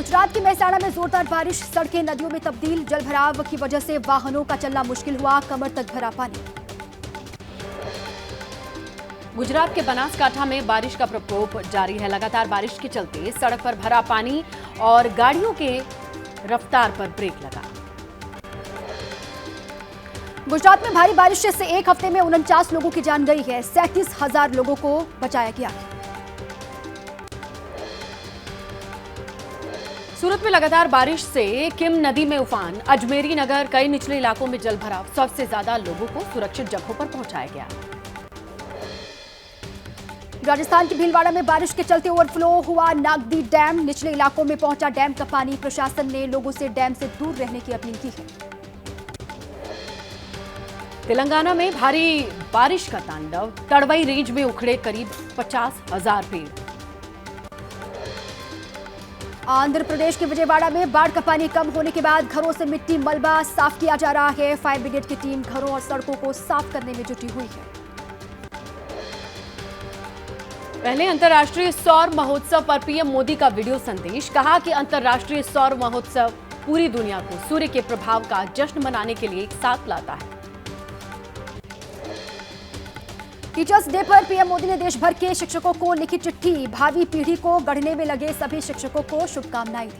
गुजरात के मेहसाणा में जोरदार बारिश, सड़कें नदियों में तब्दील, जलभराव की वजह से वाहनों का चलना मुश्किल हुआ, कमर तक भरा पानी। गुजरात के बनासकांठा में बारिश का प्रकोप जारी है। लगातार बारिश के चलते सड़क पर भरा पानी और गाड़ियों के रफ्तार पर ब्रेक लगा। गुजरात में भारी बारिश से एक हफ्ते में 49 लोगों की जान गई है, 37,000 लोगों को बचाया गया। सूरत में लगातार बारिश से किम नदी में उफान, अजमेरी नगर कई निचले इलाकों में जलभराव, सबसे ज्यादा लोगों को सुरक्षित जगहों पर पहुंचाया गया। राजस्थान के भीलवाड़ा में बारिश के चलते ओवरफ्लो हुआ नागदी डैम, निचले इलाकों में पहुंचा डैम का पानी। प्रशासन ने लोगों से डैम से दूर रहने की अपील की है। तेलंगाना में भारी बारिश का तांडव, तड़वई रेंज में उखड़े करीब 50,000 पेड़। आंध्र प्रदेश के विजयवाड़ा में बाढ़ का पानी कम होने के बाद घरों से मिट्टी मलबा साफ किया जा रहा है। फायर ब्रिगेड की टीम घरों और सड़कों को साफ करने में जुटी हुई है। पहले अंतर्राष्ट्रीय सौर महोत्सव पर पीएम मोदी का वीडियो संदेश, कहा कि अंतर्राष्ट्रीय सौर महोत्सव पूरी दुनिया को सूर्य के प्रभाव का जश्न मनाने के लिए एक साथ लाता है। टीचर्स डे पर पीएम मोदी ने देश भर के शिक्षकों को लिखी चिट्ठी, भावी पीढ़ी को गढ़ने में लगे सभी शिक्षकों को शुभकामनाएं दी।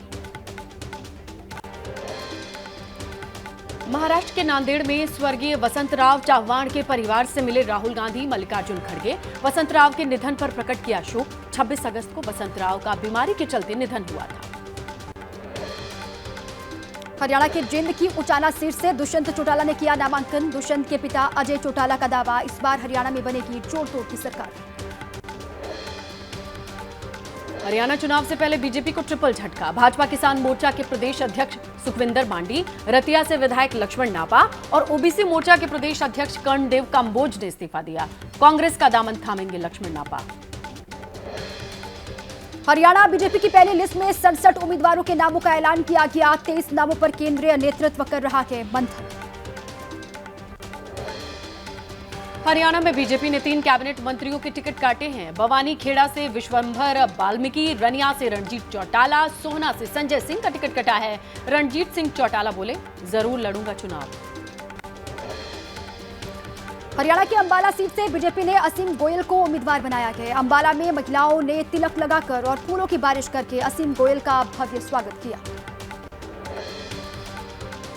महाराष्ट्र के नांदेड़ में स्वर्गीय वसंतराव चव्हाण के परिवार से मिले राहुल गांधी, मल्लिकार्जुन खड़गे। वसंतराव के निधन पर प्रकट किया शोक। 26 अगस्त को वसंतराव का बीमारी के चलते निधन हुआ था। हरियाणा के जिंद की उचाना सीट से दुष्यंत चौटाला ने किया नामांकन। दुष्यंत के पिता अजय चौटाला का दावा, इस बार हरियाणा में बनेगी जोड़ तोड़ की सरकार। हरियाणा चुनाव से पहले बीजेपी को ट्रिपल झटका। भाजपा किसान मोर्चा के प्रदेश अध्यक्ष सुखविंदर मांडी, रतिया से विधायक लक्ष्मण नापा और ओबीसी मोर्चा के प्रदेश अध्यक्ष कर्णदेव कंबोज ने इस्तीफा दिया। कांग्रेस का दामन थामेंगे लक्ष्मण नापा। हरियाणा बीजेपी की पहली लिस्ट में 67 उम्मीदवारों के नामों का ऐलान किया गया। 23 नामों पर केंद्रीय नेतृत्व कर रहा है मंथन। हरियाणा में बीजेपी ने 3 कैबिनेट मंत्रियों के टिकट काटे हैं। बवानी खेड़ा से विश्वंभर वाल्मीकि, रनिया से रणजीत चौटाला, सोहना से संजय सिंह का टिकट कटा है। रणजीत सिंह चौटाला बोले, जरूर लड़ूंगा चुनाव। हरियाणा की अंबाला सीट से बीजेपी ने असीम गोयल को उम्मीदवार बनाया है। अंबाला में महिलाओं ने तिलक लगाकर और फूलों की बारिश करके असीम गोयल का भव्य स्वागत किया।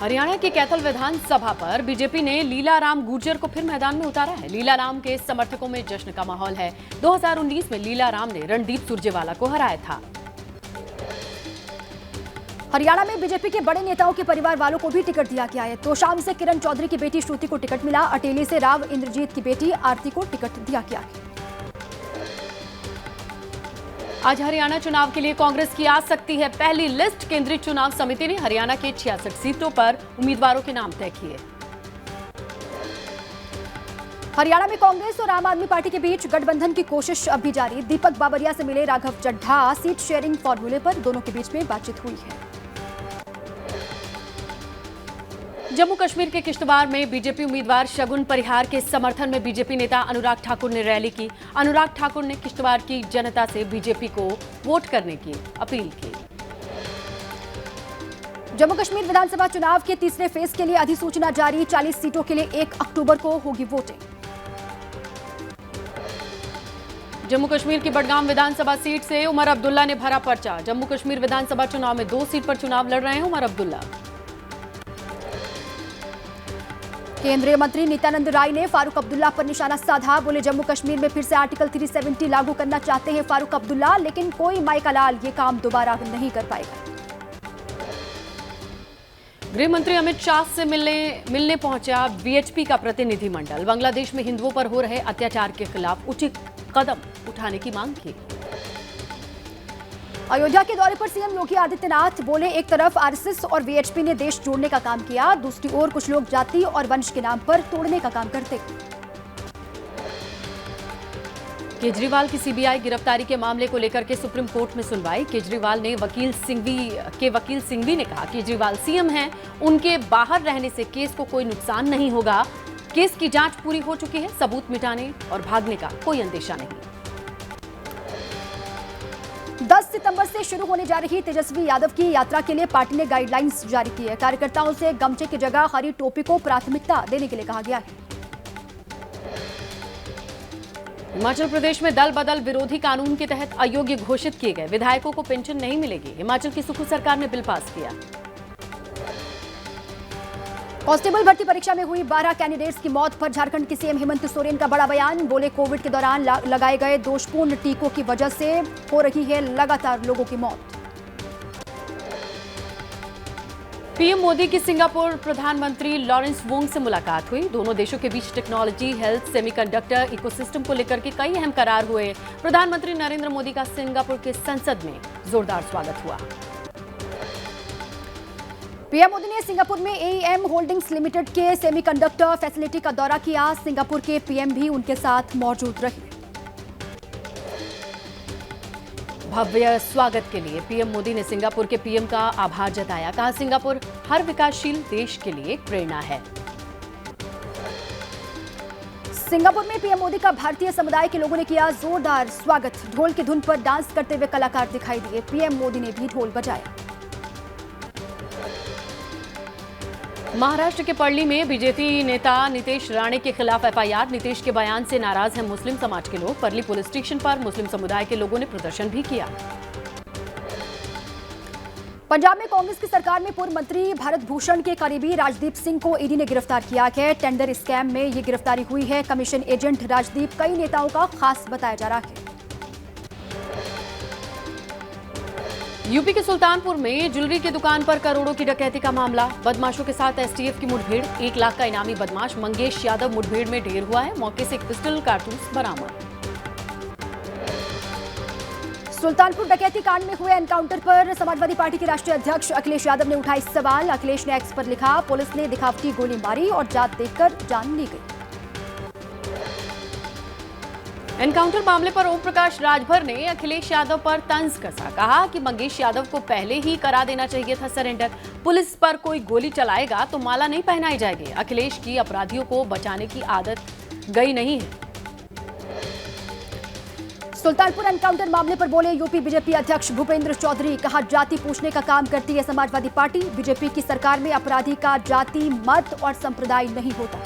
हरियाणा के कैथल विधानसभा पर बीजेपी ने लीलाराम गुर्जर को फिर मैदान में उतारा है। लीलाराम के समर्थकों में जश्न का माहौल है। 2019 में लीलाराम ने रणदीप सुरजेवाला को हराया था। हरियाणा में बीजेपी के बड़े नेताओं के परिवार वालों को भी टिकट दिया गया है। तोशाम से किरण चौधरी की बेटी श्रुति को टिकट मिला। अटेली से राव इंद्रजीत की बेटी आरती को टिकट दिया गया है। आज हरियाणा चुनाव के लिए कांग्रेस की आ सकती है पहली लिस्ट। केंद्रीय चुनाव समिति ने हरियाणा के 66 सीटों पर उम्मीदवारों के नाम तय किए। हरियाणा में कांग्रेस और आम आदमी पार्टी के बीच गठबंधन की कोशिश अब भी जारी। दीपक बाबरिया से मिले राघव चड्ढा, सीट शेयरिंग फॉर्मूले पर दोनों के बीच में बातचीत हुई है। जम्मू कश्मीर के किश्तवाड़ में बीजेपी उम्मीदवार शगुन परिहार के समर्थन में बीजेपी नेता अनुराग ठाकुर ने रैली की। अनुराग ठाकुर ने किश्तवाड़ की जनता से बीजेपी को वोट करने की अपील की। जम्मू कश्मीर विधानसभा चुनाव के तीसरे फेज के लिए अधिसूचना जारी। 40 सीटों के लिए 1 अक्टूबर को होगी वोटिंग। जम्मू कश्मीर की बडगाम विधानसभा सीट से उमर अब्दुल्ला ने भरा पर्चा। जम्मू कश्मीर विधानसभा चुनाव में 2 सीट पर चुनाव लड़ रहे हैं उमर अब्दुल्ला। केंद्रीय मंत्री नित्यानंद राय ने फारूक अब्दुल्ला पर निशाना साधा। बोले, जम्मू कश्मीर में फिर से आर्टिकल 370 लागू करना चाहते हैं फारूक अब्दुल्ला, लेकिन कोई माइका लाल ये काम दोबारा नहीं कर पाएगा। गृह मंत्री अमित शाह से मिलने पहुंचा बीएचपी का प्रतिनिधिमंडल। बांग्लादेश में हिंदुओं पर हो रहे अत्याचार के खिलाफ उचित कदम उठाने की मांग की। अयोध्या के दौरे पर सीएम योगी आदित्यनाथ बोले, एक तरफ आरएसएस और वीएचपी ने देश जोड़ने का काम किया, दूसरी ओर कुछ लोग जाति और वंश के नाम पर तोड़ने का काम करते। केजरीवाल की सीबीआई गिरफ्तारी के मामले को लेकर के सुप्रीम कोर्ट में सुनवाई। केजरीवाल ने वकील सिंघवी ने कहा, केजरीवाल सीएम हैं, उनके बाहर रहने से केस को कोई नुकसान नहीं होगा। केस की जांच पूरी हो चुकी है, सबूत मिटाने और भागने का कोई अंदेशा नहीं। 10 सितंबर से शुरू होने जा रही तेजस्वी यादव की यात्रा के लिए पार्टी ने गाइडलाइंस जारी की है। कार्यकर्ताओं से गमछे की जगह हरी टोपी को प्राथमिकता देने के लिए कहा गया है। हिमाचल प्रदेश में दल बदल विरोधी कानून के तहत अयोग्य घोषित किए गए विधायकों को पेंशन नहीं मिलेगी। हिमाचल की सुक्खू सरकार ने बिल पास किया। कांस्टेबल भर्ती परीक्षा में हुई 12 कैंडिडेट्स की मौत पर झारखंड के सीएम हेमंत सोरेन का बड़ा बयान। बोले कोविड के दौरान लगाए गए दोषपूर्ण टीकों की वजह से हो रही है लगातार लोगों की मौत। पीएम मोदी की सिंगापुर प्रधानमंत्री लॉरेंस वोंग से मुलाकात हुई। दोनों देशों के बीच टेक्नोलॉजी, हेल्थ, सेमीकंडक्टर इकोसिस्टम को लेकर के कई अहम करार हुए। प्रधानमंत्री नरेंद्र मोदी का सिंगापुर के संसद में जोरदार स्वागत हुआ। पीएम मोदी ने सिंगापुर में एईएम होल्डिंग्स लिमिटेड के सेमीकंडक्टर फैसिलिटी का दौरा किया। सिंगापुर के पीएम भी उनके साथ मौजूद रहे। भव्य स्वागत के लिए पीएम मोदी ने सिंगापुर के पीएम का आभार जताया। कहा सिंगापुर हर विकासशील देश के लिए एक प्रेरणा है। सिंगापुर में पीएम मोदी का भारतीय समुदाय के लोगों ने किया जोरदार स्वागत। ढोल की धुन पर डांस करते हुए कलाकार दिखाई दिए। पीएम मोदी ने भी ढोल बजाया। महाराष्ट्र के पर्ली में बीजेपी नेता नीतीश राणे के खिलाफ एफआईआर। नीतीश के बयान से नाराज हैं मुस्लिम समाज के लोग। पर्ली पुलिस स्टेशन पर मुस्लिम समुदाय के लोगों ने प्रदर्शन भी किया। पंजाब में कांग्रेस की सरकार में पूर्व मंत्री भारत भूषण के करीबी राजदीप सिंह को ईडी ने गिरफ्तार किया है। टेंडर स्कैम में ये गिरफ्तारी हुई है। कमीशन एजेंट राजदीप कई नेताओं का खास बताया जा रहा है। यूपी के सुल्तानपुर में ज्वेलरी की दुकान पर करोड़ों की डकैती का मामला। बदमाशों के साथ एसटीएफ की मुठभेड़। 1 लाख का इनामी बदमाश मंगेश यादव मुठभेड़ में ढेर हुआ है। मौके से एक पिस्टल कारतूस बरामद। सुल्तानपुर डकैती कांड में हुए एनकाउंटर पर समाजवादी पार्टी के राष्ट्रीय अध्यक्ष अखिलेश यादव ने उठाए सवाल। अखिलेश ने एक्स पर लिखा, पुलिस ने दिखावटी गोली मारी और जात देखकर जान ली गई। एनकाउंटर मामले पर ओम प्रकाश राजभर ने अखिलेश यादव पर तंज कसा। कहा कि मंगेश यादव को पहले ही करा देना चाहिए था सरेंडर। पुलिस पर कोई गोली चलाएगा तो माला नहीं पहनाई जाएगी। अखिलेश की अपराधियों को बचाने की आदत गई नहीं है। सुल्तानपुर एनकाउंटर मामले पर बोले यूपी बीजेपी अध्यक्ष भूपेंद्र चौधरी। कहा जाति पूछने का काम करती है समाजवादी पार्टी। बीजेपी की सरकार में अपराधी का जाति, मत और संप्रदाय नहीं होता।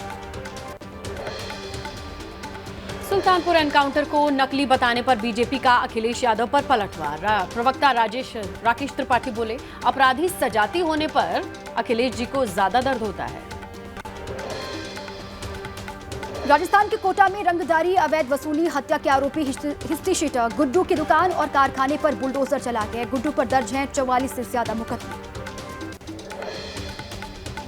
सुल्तानपुर एनकाउंटर को नकली बताने पर बीजेपी का अखिलेश यादव पर पलटवार। प्रवक्ता राकेश त्रिपाठी बोले, अपराधी सजाती होने पर अखिलेश जी को ज्यादा दर्द होता है। राजस्थान के कोटा में रंगदारी, अवैध वसूली, हत्या के आरोपी हिस्ट्री शीटर गुड्डू की दुकान और कारखाने पर बुलडोजर चला गया। गुड्डू पर दर्ज हैं 44 से ज्यादा मुकदमे।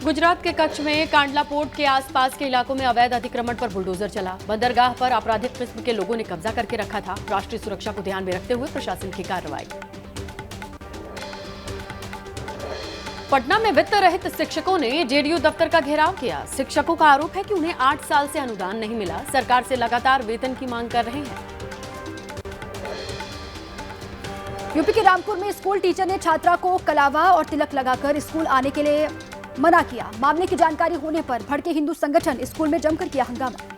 गुजरात के कच्छ में कांडला पोर्ट के आसपास के इलाकों में अवैध अतिक्रमण पर बुलडोजर चला। बंदरगाह पर आपराधिक किस्म के लोगों ने कब्जा करके रखा था। राष्ट्रीय सुरक्षा को ध्यान में रखते हुए प्रशासन की कार्रवाई। पटना में वित्त रहित शिक्षकों ने जेडीयू दफ्तर का घेराव किया। शिक्षकों का आरोप है कि उन्हें 8 साल से अनुदान नहीं मिला। सरकार से लगातार वेतन की मांग कर रहे हैं। यूपी के रामपुर में स्कूल टीचर ने छात्रा को कलावा और तिलक लगाकर स्कूल आने के लिए मना किया। मामले की जानकारी होने पर भड़के हिंदू संगठन स्कूल में जमकर किया हंगामा।